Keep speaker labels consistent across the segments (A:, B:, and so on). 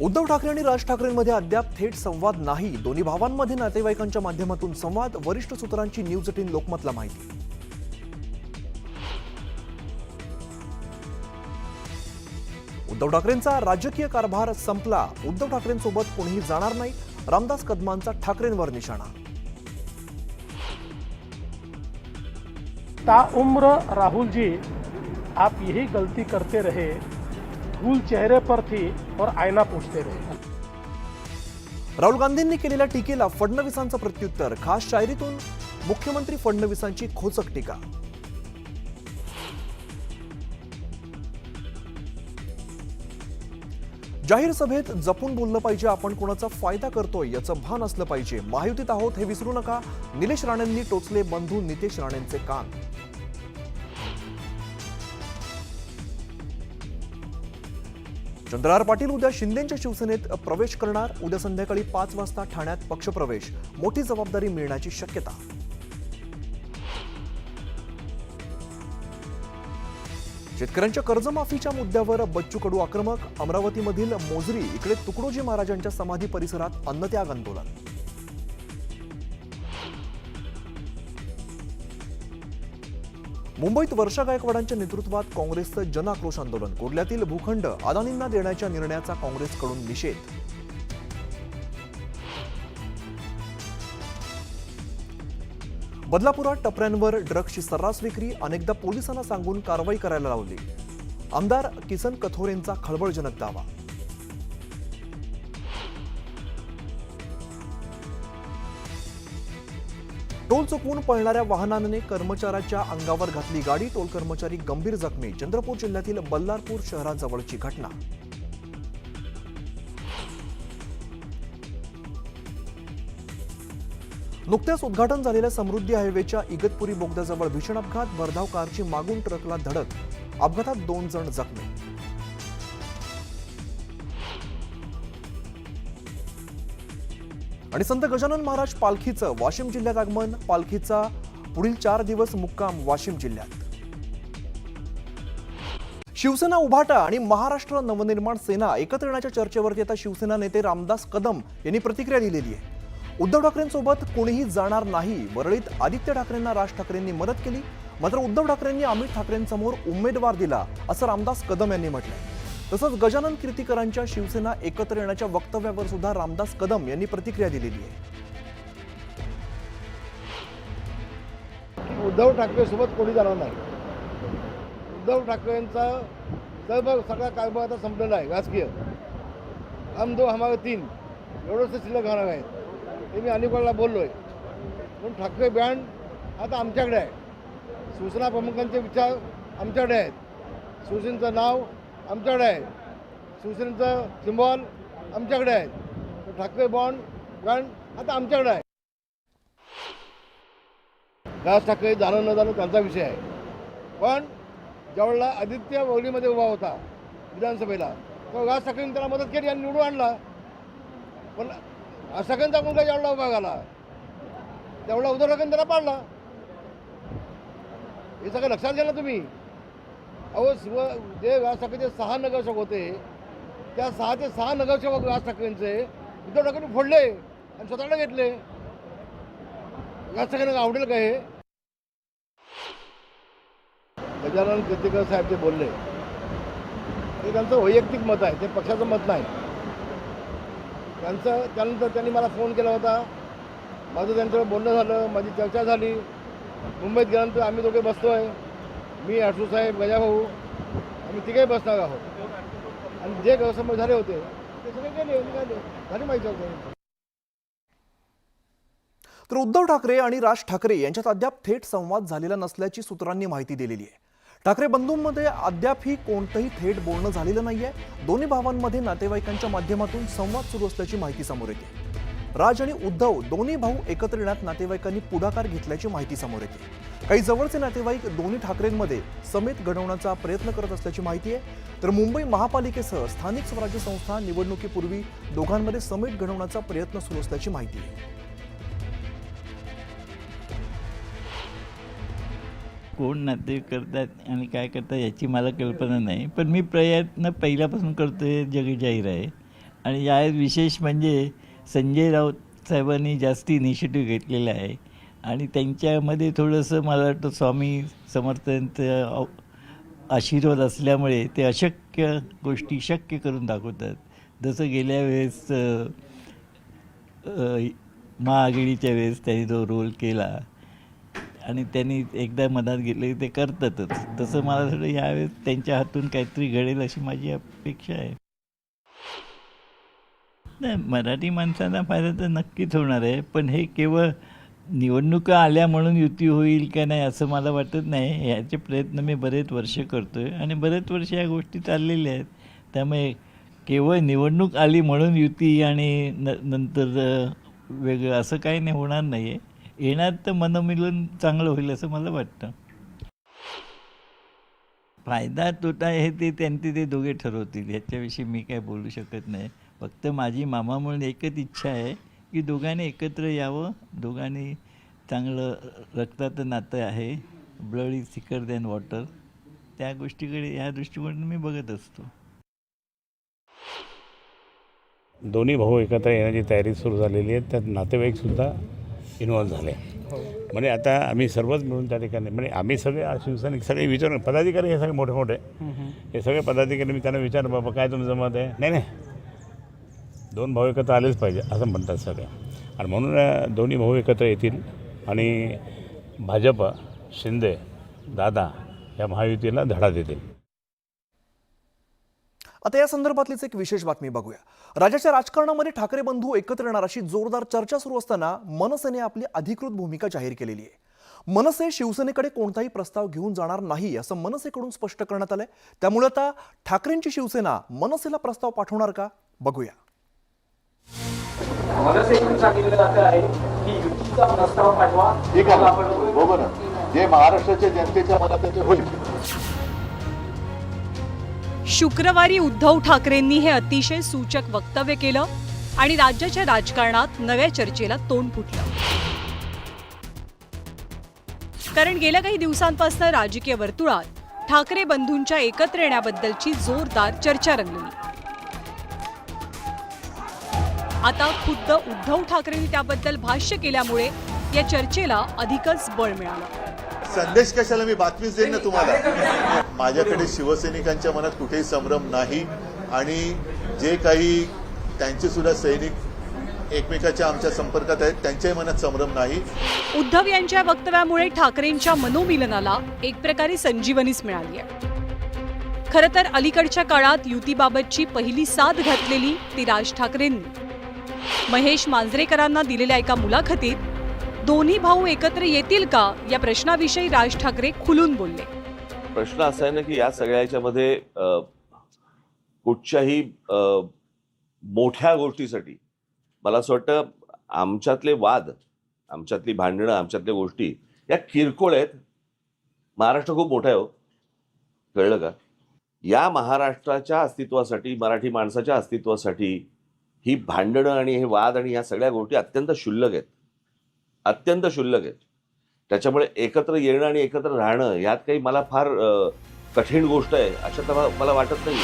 A: उद्धव ठाकरे आणि राज ठाकरेंमध्ये अद्याप थेट संवाद नाही। दोन्ही भावांमध्ये नातेवाईकांच्या माध्यमातून संवाद। वरिष्ठ सूत्रांची न्यूज 18 लोकमतला माहिती। उद्धव ठाकरेंचा राजकीय कारभार संपला। उद्धव ठाकरेंसोबत कोणीही जाणार नाही। रामदास कदमांचा ठाकरेंवर निशाणा।
B: ताउम्र राहुल जी, आप यही गलती करते रहे, धूल चेहरे पर थी और आईना पूछते रहे।
A: राहुल गांधींनी केलेल्या टीकेला फडणवीसांचं प्रत्युत्तर। खास शायरीतून मुख्यमंत्री फडणवीसांची खोचक टीका। जाहीर सभेत जपून बोललं पाहिजे। आपण कोणाचा फायदा करतोय याचं भान असलं पाहिजे। महायुतीत आहोत हे विसरू नका। निलेश राणेंनी टोचले बंधू नितेश राणेंचे कान। चंद्रहार पाटील उद्या शिंदेच्या शिवसेनेत प्रवेश करणार। उद्या संध्याकाळी 5 वाजता ठाण्यात पक्षप्रवेश। मोठी जबाबदारी मिळण्याची शक्यता। शेतकऱ्यांच्या कर्जमाफीच्या मुद्द्यावर बच्चू कडू आक्रमक। अमरावतीमधील मोजरी इकडे तुकडोजी महाराजांच्या समाधी परिसरात अन्नत्याग आंदोलन। मुंबईत वर्षा गायकवाडांच्या नेतृत्वात काँग्रेसचं जनआक्रोश आंदोलन। कुर्ल्यातील भूखंड अदानींना देण्याच्या निर्णयाचा काँग्रेसकडून निषेध। बदलापुरात टपऱ्यांवर ड्रग्सची सर्रास विक्री। अनेकदा पोलिसांना सांगून कारवाई करायला लावली। आमदार किसन कथोरेंचा खळबळजनक दावा। टोल चुकवून पळणाऱ्या वाहनाने कर्मचाऱ्याच्या अंगावर घातली गाडी। टोल कर्मचारी गंभीर जखमी। चंद्रपूर जिल्ह्यातील बल्लारपूर शहराजवळची घटना। नुकत्याच उद्घाटन झालेल्या समृद्धी हायवेच्या इगतपुरी बोगद्याजवळ भीषण अपघात। भरधाव कारची मागून ट्रकला धडक। अपघातात 2 जण जखमी। आणि संत गजानन महाराज पालखीचं वाशिम जिल्ह्यात आगमन। पालखीचा पुढील 4 दिवस मुक्काम वाशिम जिल्ह्यात। शिवसेना उभाटा आणि महाराष्ट्र नवनिर्माण सेना एकत्र येण्याच्या चर्चेवरती आता शिवसेना नेते रामदास कदम यांनी प्रतिक्रिया दिलेली आहे। उद्धव ठाकरेंसोबत कोणीही जाणार नाही। वरळीत आदित्य ठाकरेंना राज ठाकरेंनी मदत केली, मात्र उद्धव ठाकरेंनी अमित ठाकरेंसमोर उमेदवार दिला असं रामदास कदम यांनी म्हटलंय। तसंच गजानन कीर्तीकरांच्या शिवसेना एकत्र येण्याच्या वक्तव्यावर सुद्धा रामदास कदम यांनी प्रतिक्रिया दिलेली आहे।
C: उद्धव ठाकरे सोबत कोणी जाणार नाही। उद्धव ठाकरेंचा सगळा कारभार आता संपलेला आहे राजकीय। हम दो हमारे तीन एवढंच शिल्लक राहणार आहे। ते मी अनेकवेळेला बोललोय। म्हणून ठाकरे ब्रँड आता आमच्याकडे आहे। शिवसेना प्रमुखांचे विचार आमच्याकडे आहेत। शिवसेनेचं नाव आमच्याकडे आहे। शिवसेनेचं सिम्बॉल आमच्याकडे आहे। ठाकरे ब्रँड आता आमच्याकडे आहे। राज ठाकरे जाणं न जाणं त्यांचा विषय आहे। पण ज्यावेळेला आदित्य वगळीमध्ये उभा होता विधानसभेला, तेव्हा राज ठाकरेंनी त्याला मदत केली आणि निवडून आणला। पण राज ठाकरेंचा मुलगा ज्यावेळेला उभा झाला त्यावेळेला उद्धव ठाकरेंनी त्याला पाडला। हे सगळं लक्षात घ्या ना तुम्ही। अहो जे राज ठाकरेचे 6 नगरसेवक होते, त्या 6 ते 6 नगरसेवक राज ठाकरेंचे उद्धव ठाकरेंनी फोडले आणि स्वतःकडे घेतले। राज ठाकरेंना आवडेल का हे? गजानन कीर्तीकर साहेब जे बोलले ते त्यांचं वैयक्तिक मत आहे, ते पक्षाचं मत नाही। त्यानंतर त्यांनी मला फोन केला होता। माझं त्यांच्यावर बोलणं झालं, माझी चर्चा झाली। मुंबईत गेल्यानंतर आम्ही दोघे बसतोय, मी आठू साहेब गजाभाऊ, आम्ही तिघे बसणार आहोत। आणि जे गैरसमज झाले होते ते सगळे गेले निघाले, झाली माहिती होतं।
A: तर उद्धव ठाकरे आणि राज ठाकरे यांच्यात अद्याप थेट संवाद झालेला नसल्याची सूत्रांनी माहिती दिलेली आहे। ठाकरे बंधूंमध्ये अद्यापही कोणतंही थेट बोलणं झालेलं नाहीये। दोन्ही भावांमध्ये नातेवाईकांच्या माध्यमातून संवाद सुरू असल्याची माहिती समोर येते। राज आणि उद्धव दोन्ही भाऊ एकत्र येण्यात नातेवाईकांनी पुढाकार घेतल्याची माहिती समोर येते। काही जवळचे नातेवाईक दोन्ही ठाकरेंमध्ये समेत घडवण्याचा प्रयत्न करत असल्याची माहिती आहे। तर मुंबई महापालिकेसह स्थानिक स्वराज्य संस्था निवडणुकीपूर्वी दोघांमध्ये समेट घडवण्याचा प्रयत्न सुरू असल्याची माहिती आहे।
D: कोण नाते करतात आणि काय करतात याची मला कल्पना नाही, पण मी प्रयत्न पहिल्यापासून करतोय जग जाहीर आहे। आणि या विशेष म्हणजे संजय राऊत साहेबांनी जास्ती इनिशिएटिव्ह घेतलेला आहे आणि त्यांच्यामध्ये थोडंसं मला वाटतं स्वामी समर्थांचं आशीर्वाद असल्यामुळे ते अशक्य गोष्टी शक्य करून दाखवतात. जसं गेल्या वेळेस महाआघाडीच्या वेळेस त्यांनी जो रोल केला आणि त्यांनी एकदा मनात घेतलं ते करतातच, तसं मला थोडं यावेळेस त्यांच्या हातून काहीतरी घडेल अशी माझी अपेक्षा आहे. नाही, मराठी माणसांना फायदा तर नक्कीच होणार आहे, पण हे केवळ निवडणुका आल्या म्हणून युती होईल का नाही असं मला वाटत नाही. याचे प्रयत्न मी बरेच वर्ष करतो आहे आणि बरेच वर्ष या गोष्टी चाललेल्या आहेत. त्यामुळे केवळ निवडणूक आली म्हणून युती आणि नंतर वेगळं असं काही नाही होणार नाही आहे. येणार तर मनमिलन चांगलं होईल असं मला वाटतं. फायदा तोटा हे ते दोघे ठरवतील, ह्याच्याविषयी मी काय बोलू शकत नाही. फक्त माझी मामा म्हणून एकच इच्छा आहे की दोघांनी एकत्र यावं. दोघांनी चांगलं रक्ताचं नातं आहे, blood is thicker than water. त्या गोष्टीकडे ह्या दृष्टिकोनातून मी बघत असतो.
E: दोन्ही भाऊ एकत्र येण्याची तयारी सुरू झालेली आहे. त्यात नातेवाईकसुद्धा इन्व्हॉल्व झाले. म्हणजे आता आम्ही सर्वच मिळून त्या ठिकाणी म्हणजे आम्ही सगळे शिवसैनिक सगळे विचारून पदाधिकारी हे सगळे मोठे मोठे हे सगळे पदाधिकारी मी त्यांना विचार बाबा काय तुमचं मत आहे. नाही दोन भाऊ एकत्र आलेच पाहिजे असं म्हणतात सगळे आणि म्हणून दोन्ही भाऊ एकत्र येतील आणि भाजप शिंदे दादा या महायुतीला धडा देतील.
A: आता या संदर्भातलीच एक विशेष बातमी बघूया. राज्याच्या राजकारणामध्ये ठाकरे बंधू एकत्र येणार अशी जोरदार चर्चा सुरू असताना मनसेने आपली अधिकृत भूमिका जाहीर केलेली आहे. मनसे शिवसेनेकडे कोणताही प्रस्ताव घेऊन जाणार नाही असं मनसेकडून स्पष्ट करण्यात आलंय. त्यामुळे आता ठाकरेंची शिवसेना मनसेला प्रस्ताव पाठवणार का बघूया.
F: मनसेकडून सांगितलं जात आहे की युतीचा प्रस्ताव पाठवा.
G: ठीक आहे, बघू ना जे महाराष्ट्राच्या जनतेच्या मनात ते होईल.
H: शुक्रवारी उद्धव ठाकरेंनी हे अतिशय सूचक वक्तव्य केलं आणि राज्याच्या राजकारणात नव्या चर्चेला तोंड फुटलं. कारण गेल्या काही दिवसांपासून राजकीय वर्तुळात ठाकरे बंधूंच्या एकत्र येण्याबद्दलची जोरदार चर्चा रंगली. आता खुद्द उद्धव ठाकरेंनी त्याबद्दल भाष्य केल्यामुळे या चर्चेला अधिकच बळ मिळालं.
G: संदेश कशाला मी बातमीच देईन ना तुम्हाला. माझ्याकडे शिवसैनिकांच्या मनात कुठेही संभ्रम नाही आणि जे काही त्यांचे सुद्धा सैनिक एकमेकाच्या आमच्या संपर्कात आहेत त्यांच्याही मनात संभ्रम नाही.
H: उद्धव यांच्या वक्तव्यामुळे ठाकरेंच्या मनोमिलनाला एक प्रकारे संजीवनीच मिळाली आहे. खरं तर अलीकडच्या काळात युतीबाबतची पहिली साथ घातलेली ती राज ठाकरेंनी. महेश मांजरेकरांना दिलेल्या एका मुलाखतीत दोन्ही भाऊ एकत्र येतील का या प्रश्नाविषयी राज ठाकरे खुलून बोलले.
I: प्रश्न असा आहे ना की या सगळ्याच्यामध्ये कुठच्याही मोठ्या गोष्टीसाठी मला असं वाटतं आमच्यातले वाद, आमच्यातली भांडणं, आमच्यातल्या गोष्टी या किरकोळ आहेत. महाराष्ट्र खूप मोठा आहे हो, कळलं का? या महाराष्ट्राच्या अस्तित्वासाठी, मराठी माणसाच्या अस्तित्वासाठी ही भांडणं आणि हे वाद आणि ह्या सगळ्या गोष्टी अत्यंत क्षुल्लक आहेत, अत्यंत क्षुल्लक आहेत. त्याच्यामुळे एकत्र येणं आणि एकत्र राहणं यात काही मला फार कठीण गोष्ट आहे असं तर मला वाटत नाही.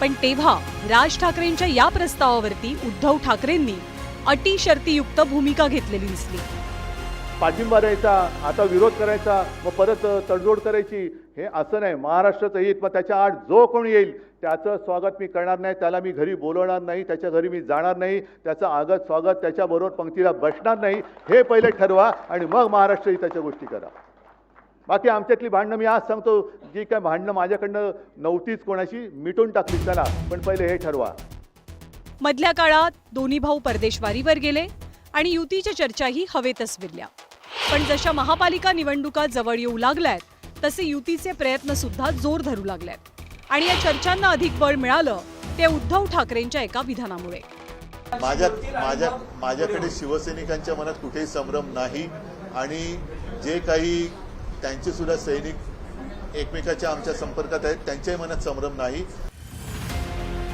H: पण तेव्हा राज ठाकरेंच्या या प्रस्तावावरती उद्धव ठाकरेंनी अटी शर्तीयुक्त भूमिका घेतलेली दिसली.
C: पाठिंबा द्यायचा, आता विरोध करायचा, मग परत तडजोड करायची, हे असं नाही. महाराष्ट्राचं हित, मग त्याच्या आड जो कोणी येईल त्याचं स्वागत मी करणार नाही, त्याला मी घरी बोलवणार नाही, त्याच्या घरी मी जाणार नाही, त्याचं आगत स्वागत त्याच्याबरोबर पंक्तीला बसणार नाही, हे पहिले ठरवा आणि मग महाराष्ट्र हिताच्या गोष्टी करा. बाकी आमच्यातली भांडणं मी आज सांगतो, जी काय भांडणं माझ्याकडनं नव्हतीच कोणाशी, मिटून टाकली चला, पण पहिले हे ठरवा.
H: मधल्या काळात दोन्ही भाऊ परदेशवारीवर गेले आणि युतीच्या चर्चाही हवेतच विरल्या. पण जशा महापालिका निवडणुका जवळ येऊ लागल्यात तसे युतीचे प्रयत्न सुद्धा जोर धरू लागलेत आणि या चर्चांना अधिक बळ मिळालं ते उद्धव ठाकरेंच्या एका विधानामुळे.
G: माझ्याकडे शिवसैनिकांच्या मनात कुठेही संभ्रम नाही आणि जे काही त्यांचे सुद्धा सैनिक एकमेकाच्या आमच्या संपर्कात आहेत त्यांच्याही मनात संभ्रम नाही.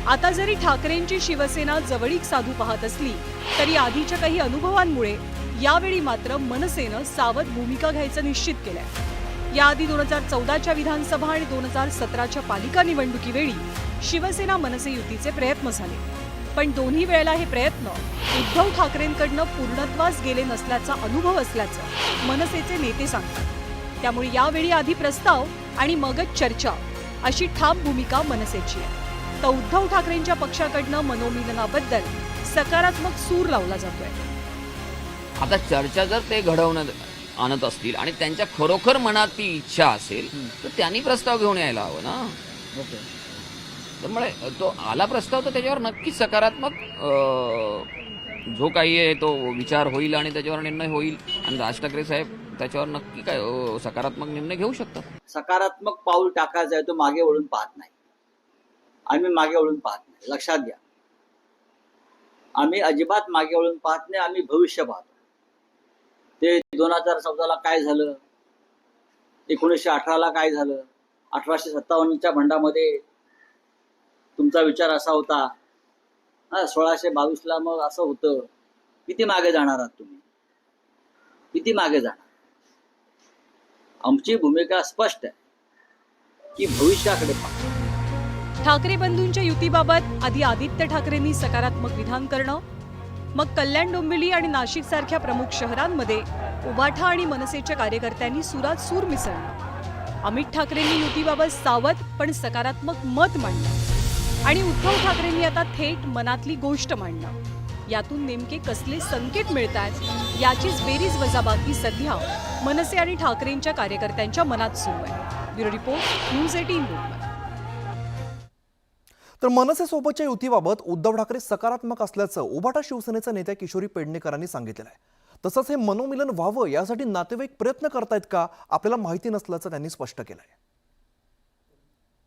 H: आता जरी ठाकरेंची शिवसेना जवळीक साधू पाहत असली तरी आधीच्या काही अनुभवांमुळे यावेळी मात्र मनसेनं सावध भूमिका घ्यायचं निश्चित केलंय. याआधी 2014च्या विधानसभा आणि 2017च्या पालिका निवडणुकीवेळी शिवसेना मनसे युतीचे प्रयत्न झाले. पण दोन्ही वेळेला हे प्रयत्न उद्धव ठाकरेंकडनं पूर्णत्वास गेले नसल्याचा अनुभव असल्याचं मनसेचे नेते सांगतात. त्यामुळे यावेळी आधी प्रस्ताव आणि मगच चर्चा अशी ठाम भूमिका मनसेची आहे. तर उद्धव ठाकरेंच्या पक्षाकडनं मनोमिलनाबद्दल सकारात्मक सूर लावला जातोय.
J: आता चर्चा जर ते घडवण्यात आणत असतील आणि त्यांच्या खरोखर मनात ती इच्छा असेल तर त्यांनी प्रस्ताव घेऊन यायला हवं ना. त्यामुळे तो आला प्रस्ताव तर त्याच्यावर नक्कीच सकारात्मक जो काही आहे तो विचार होईल आणि त्याच्यावर निर्णय होईल आणि राज ठाकरे साहेब त्याच्यावर नक्की काय सकारात्मक निर्णय घेऊ शकतात.
K: सकारात्मक पाऊल टाकायचं आहे तो मागे वळून पाहत नाही. आम्ही मागे वळून पाहत नाही, लक्षात घ्या. आम्ही अजिबात मागे वळून पाहत नाही. आम्ही भविष्य पाहतो. ते 2014ला काय झालं, 1918ला काय झालं, 1857च्या बंडामध्ये तुमचा विचार असा होता, 1622ला मग असं होतं. किती मागे जाणार आहात तुम्ही, किती मागे जाणार? आमची भूमिका स्पष्ट आहे की भविष्याकडे पाहतो.
H: ठाकरे बंधूंच्या युतीबाबत आधी आदित्य ठाकरेंनी सकारात्मक विधान करणं, मग कल्याण डोंबिवली आणि नाशिक सारख्या प्रमुख शहरांमध्ये उबाठा आणि मनसेच्या कार्यकर्त्यांनी सुरात सूर मिसळणं, अमित ठाकरेंनी युतीबाबत सावध पण सकारात्मक मत मांडलं आणि उद्धव ठाकरेंनी आता थेट मनातली गोष्ट मांडणं. यातून नेमके कसले संकेत मिळतात याचीच बेरीज वजाबाकी सध्या मनसे आणि ठाकरेंच्या कार्यकर्त्यांच्या मनात सुरू आहे. Bureau report, news 18 Mumbai.
A: तर मनसेसोबतच्या युतीबाबत उद्धव ठाकरे सकारात्मक असल्याचं उबाटा शिवसेनेच्या नेत्या किशोरी पेडणेकरांनी सांगितलेलं आहे. तसंच हे मनोमिलन व्हावं यासाठी नातेवाईक प्रयत्न करतायत का आपल्याला माहिती नसल्याचं त्यांनी स्पष्ट केलंय.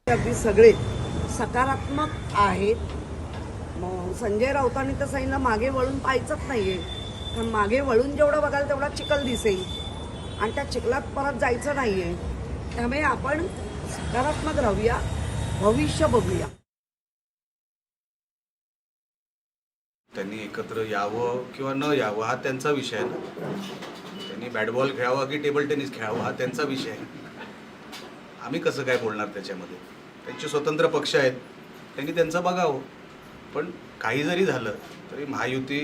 L: अगदी सगळे सकारात्मक आहेत. संजय राऊतांनी तर सांगितलं मागे वळून पाहायचंच नाहीये, पण मागे वळून जेवढं बघाल तेवढा चिखल दिसेल आणि त्या चिखलात परत जायचं नाहीये. त्यामुळे आपण सकारात्मक राहूया, भविष्य बघूया.
M: त्यांनी एकत्र यावं किंवा न यावं हा त्यांचा विषय आहे ना. त्यांनी बॅट बॉल खेळावा की टेबल टेनिस खेळावा हा त्यांचा विषय आहे. आम्ही कसं काय बोलणार त्याच्यामध्ये? त्यांचे स्वतंत्र पक्ष आहेत, त्यांनी त्यांचं बघावं. पण काही जरी झालं तरी महायुती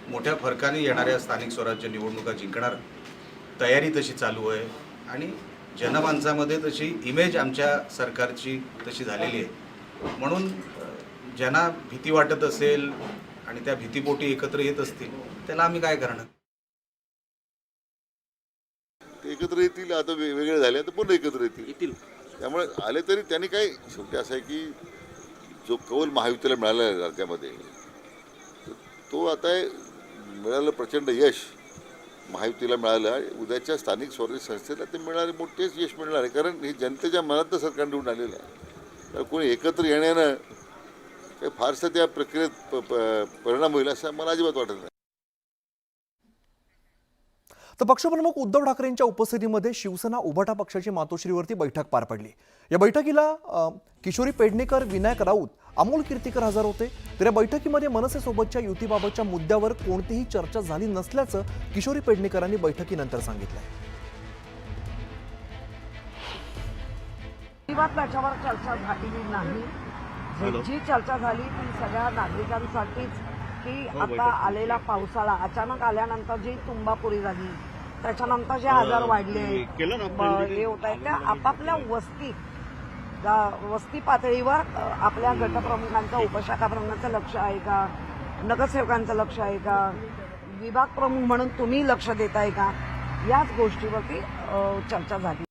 M: मोठ्या फरकाने येणाऱ्या स्थानिक स्वराज्य निवडणुका जिंकणार, तयारी तशी चालू आहे आणि जनमानसामध्ये तशी इमेज आमच्या सरकारची तशी झालेली आहे. म्हणून ज्यांना भीती वाटत असेल आणि त्या भीतीपोटी एकत्र येत असतील त्याला आम्ही काय करणार?
G: ते एकत्र येतील. आता वेगळे झाले तर पुन्हा एकत्र येतील. त्यामुळे आले तरी त्यांनी काय, शेवटी असं आहे की जो कौल महायुतीला मिळाला आहे राज्यामध्ये तो आता मिळालं, प्रचंड यश महायुतीला मिळालं. उद्याच्या स्थानिक स्वराज्य संस्थेला ते मिळणारे मोठेच यश मिळणार आहे, कारण हे जनतेच्या मनात सरकार निवडून आलेलं आहे. तर कोणी एकत्र येण्यानं काही फारसं त्या प्रक्रियेत परिणाम होईल असं मला अजिबात वाटत नाही.
A: तर पक्षप्रमुख उद्धव ठाकरेंच्या उपस्थितीमध्ये शिवसेना उबाटा पक्षाची मातोश्रीवरती बैठक पार पडली. या बैठकीला किशोरी पेडणेकर, विनायक राऊत, अमोल कीर्तीकर हजर होते. तर या बैठकीमध्ये मनसेसोबतच्या युतीबाबतच्या मुद्द्यावर कोणतीही चर्चा झाली नसल्याचं किशोरी पेडणेकरांनी बैठकीनंतर सांगितलंय.
L: त्याच्यावर चर्चा झालेली नाही. जी चर्चा झाली ती सगळ्या नागरिकांसाठीच की आता आलेला पावसाळा अचानक आल्यानंतर जी तुंबापुरी झाली, त्याच्यानंतर जे आजार वाढले हे होत आहे, त्या आपापल्या वस्ती पातळीवर आपल्या गटप्रमुखांचं, उपशाखा प्रमुखांचं लक्ष आहे का, नगरसेवकांचं लक्ष आहे का, विभाग प्रमुख म्हणून तुम्ही लक्ष देताय का, याच गोष्टीवरती चर्चा झाली.